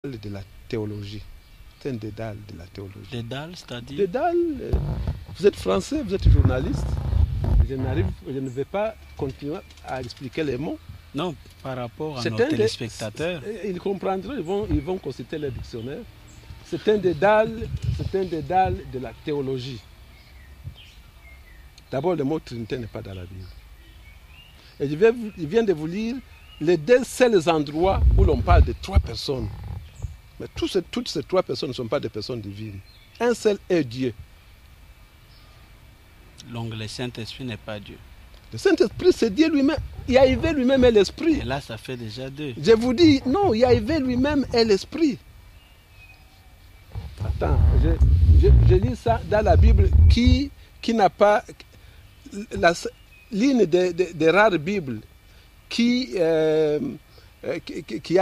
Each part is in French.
de la théologie. C'est un dédale de la théologie. Dédale, c'est-à-dire Dédale, vous êtes français, vous êtes journaliste. Je ne vais pas continuer à expliquer les mots. Non, par rapport à nos téléspectateurs. Ils comprendront, ils vont consulter le dictionnaire. C'est un dédale de la théologie. D'abord, le mot Trinité n'est pas dans la Bible. Et je viens de vous lire les deux seuls endroits où l'on parle de trois personnes. Mais toutes ces trois personnes ne sont pas des personnes divines. Un seul est Dieu. Donc le Saint-Esprit n'est pas Dieu. Le Saint-Esprit, c'est Dieu lui-même. Yahvé lui-même est l'Esprit. Et là, ça fait déjà deux. Je vous dis, non, Yahvé lui-même est l'Esprit. Attends, je lis ça dans la Bible qui n'a pas... L'une des rares Bibles qui a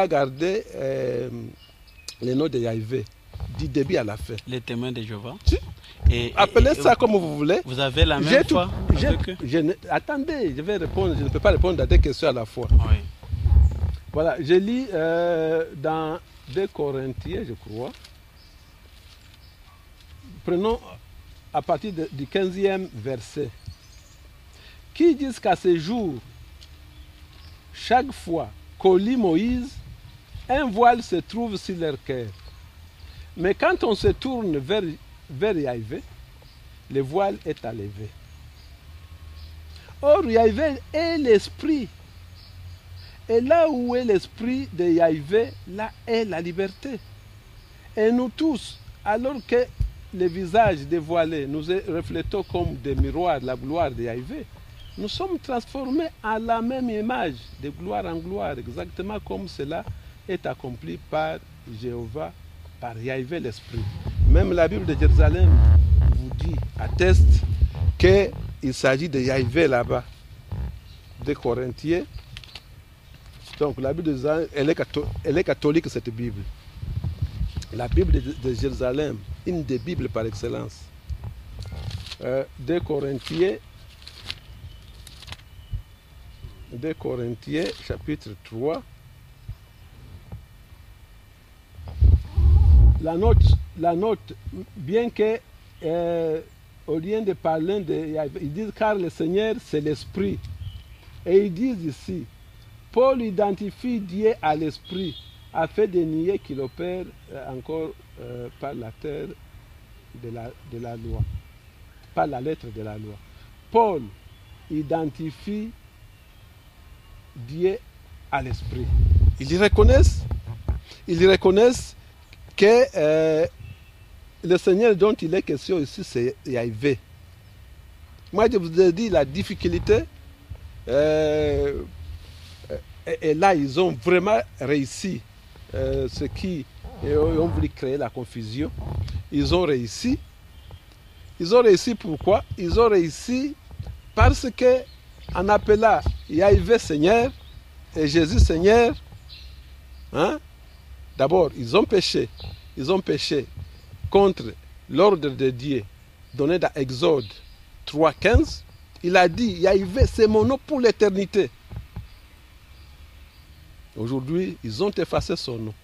gardé le nom de Yahvé du début à la fin. Les témoins de Jéhovah. Appelez ça comme vous voulez. Vous avez la même foi avec eux? Attendez, je vais répondre. Je ne peux pas répondre à des questions à la fois. Oui. Voilà, je lis dans 2 Corinthiens, je crois. Prenons à partir du 15e verset. Qui disent qu'à ce jour, chaque fois qu'on lit Moïse, un voile se trouve sur leur cœur. Mais quand on se tourne vers Yahvé, le voile est enlevé. Or, Yahvé est l'esprit. Et là où est l'esprit de Yahvé, là est la liberté. Et nous tous, alors que le visage dévoilé, nous reflétons comme des miroirs la gloire de Yahvé, nous sommes transformés à la même image, de gloire en gloire, exactement comme cela est accompli par Jéhovah, par Yahvé l'Esprit. Même la Bible de Jérusalem vous dit, atteste qu'il s'agit de Yahvé là-bas, des Corinthiens. Donc la Bible de Jérusalem, elle est catholique, cette Bible. La Bible de Jérusalem, une des Bibles par excellence. Des Corinthiens, chapitre 3. La note, bien que, au lieu de parler ils disent car le Seigneur c'est l'Esprit. Et ils disent ici, Paul identifie Dieu à l'Esprit, afin de nier qu'il opère encore par la terre de la loi, par la lettre de la loi. Paul identifie Dieu à l'Esprit. Ils reconnaissent que le Seigneur dont il est question ici, c'est Yahvé. Moi, je vous ai dit la difficulté. Et là, ils ont vraiment réussi ce qui ont voulu créer la confusion. Ils ont réussi. Ils ont réussi pourquoi? Ils ont réussi parce que en appelant Yahvé Seigneur et Jésus Seigneur, hein, d'abord, ils ont péché. Ils ont péché contre l'ordre de Dieu donné dans Exode 3.15. Il a dit, Yahvé, c'est mon nom pour l'éternité. Aujourd'hui, ils ont effacé son nom.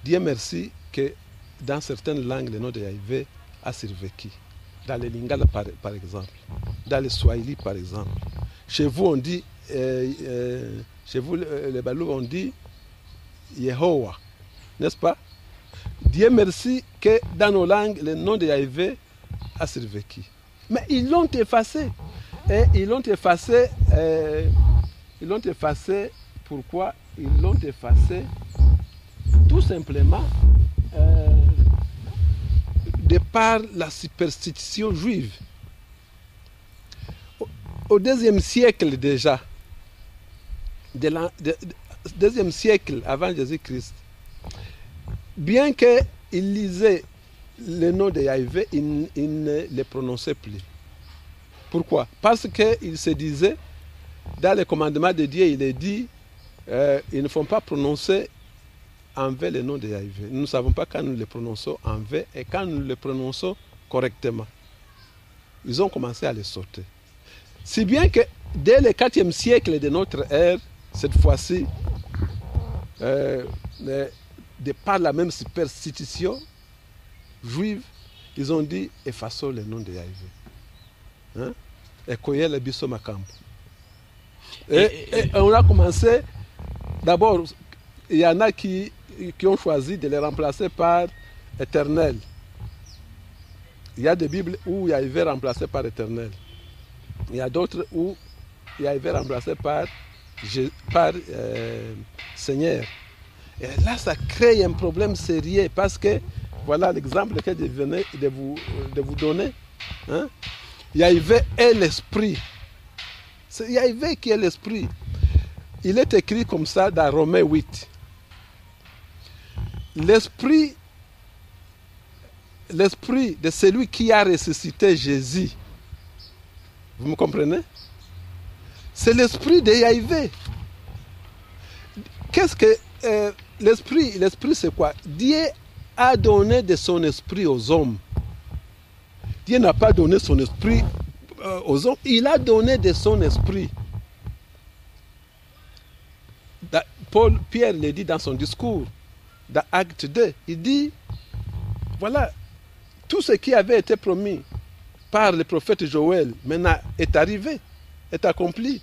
Dieu merci que dans certaines langues, le nom de Yahvé a survécu. Dans les Lingala, par exemple. Dans les Swahili, par exemple. Chez vous, on dit, chez vous, les Balou, on dit Yehowa. N'est-ce pas? Dieu merci que dans nos langues, le nom de Yahvé a survécu. Mais ils l'ont effacé. Et ils l'ont effacé. Ils l'ont effacé. Pourquoi? Ils l'ont effacé tout simplement de par la superstition juive. Au deuxième siècle déjà, deuxième siècle avant Jésus-Christ, bien qu'il lisait le nom de Yahvé, il ne le prononçait plus. Pourquoi? Parce qu'il se disait, dans le commandement de Dieu, il est dit, ils ne font pas prononcer en V le nom de Yahvé. Nous ne savons pas quand nous le prononçons en V et quand nous le prononçons correctement. Ils ont commencé à le sauter. Si bien que dès le 4e siècle de notre ère, cette fois-ci, de par la même superstition juive, ils ont dit effaçons le nom de Yahvé. Hein? Et Koyel Bisso Makambo. Et on a commencé, d'abord, il y en a qui ont choisi de les remplacer par Éternel. Il y a des Bibles où Yahvé est remplacé par Éternel. Il y a d'autres où Yahvé est remplacé par Seigneur. Et là, ça crée un problème sérieux parce que, voilà l'exemple que je venais de vous donner. Hein? Yahvé est l'esprit. C'est Yahvé qui est l'esprit. Il est écrit comme ça dans Romains 8. L'esprit de celui qui a ressuscité Jésus. Vous me comprenez? C'est l'esprit de Yahvé. Qu'est-ce que l'esprit? L'esprit, c'est quoi? Dieu a donné de son esprit aux hommes. Dieu n'a pas donné son esprit aux hommes. Il a donné de son esprit. Pierre le dit dans son discours, dans Acte 2. Il dit, voilà, tout ce qui avait été promis par le prophète Joël, maintenant est arrivé, est accompli.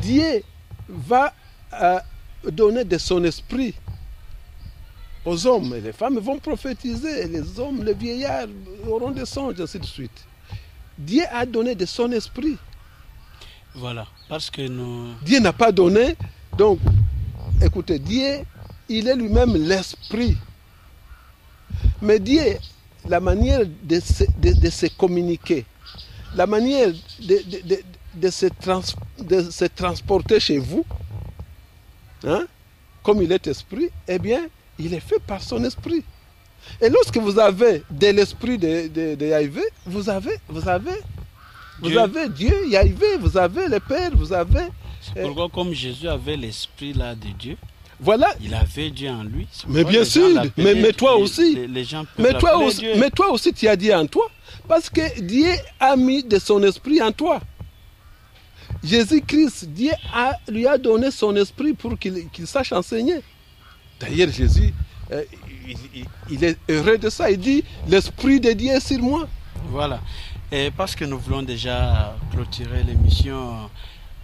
Dieu va donner de son esprit aux hommes. Et les femmes vont prophétiser, les hommes, les vieillards auront des songes, ainsi de suite. Dieu a donné de son esprit. Voilà, parce que nous... Dieu n'a pas donné, donc, écoutez, Dieu, il est lui-même l'esprit. Mais Dieu, la manière de se communiquer, la manière de se transporter chez vous, hein, comme il est esprit, eh bien, il est fait par son esprit. Et lorsque vous avez de l'esprit de Yahvé, vous avez Dieu, Yahvé, vous avez le Père, vous avez... C'est pourquoi comme Jésus avait l'esprit là de Dieu, voilà. Il avait Dieu en lui. Mais bien sûr, mais toi aussi. Les gens peuvent mais toi aussi, tu as Dieu en toi. Parce que Dieu a mis de son esprit en toi. Jésus-Christ, Dieu lui a donné son esprit pour qu'il sache enseigner. D'ailleurs, Jésus, il est heureux de ça. Il dit, l'esprit de Dieu est sur moi. Voilà. Et parce que nous voulons déjà clôturer l'émission,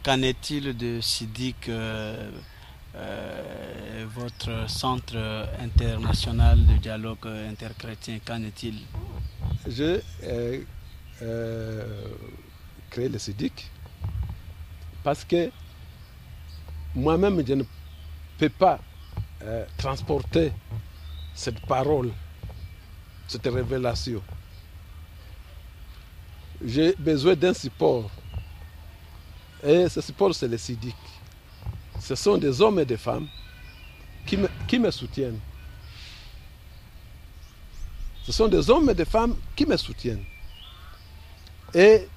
qu'en est-il de Siddiq, votre centre international de dialogue interchrétien, qu'en est-il? J'ai créé le Siddiq parce que moi-même, je ne peux pas transporter cette parole, cette révélation. J'ai besoin d'un support. Et ce support, c'est le Siddiq. Ce sont des hommes et des femmes qui me soutiennent. Ce sont des hommes et des femmes qui me soutiennent. Et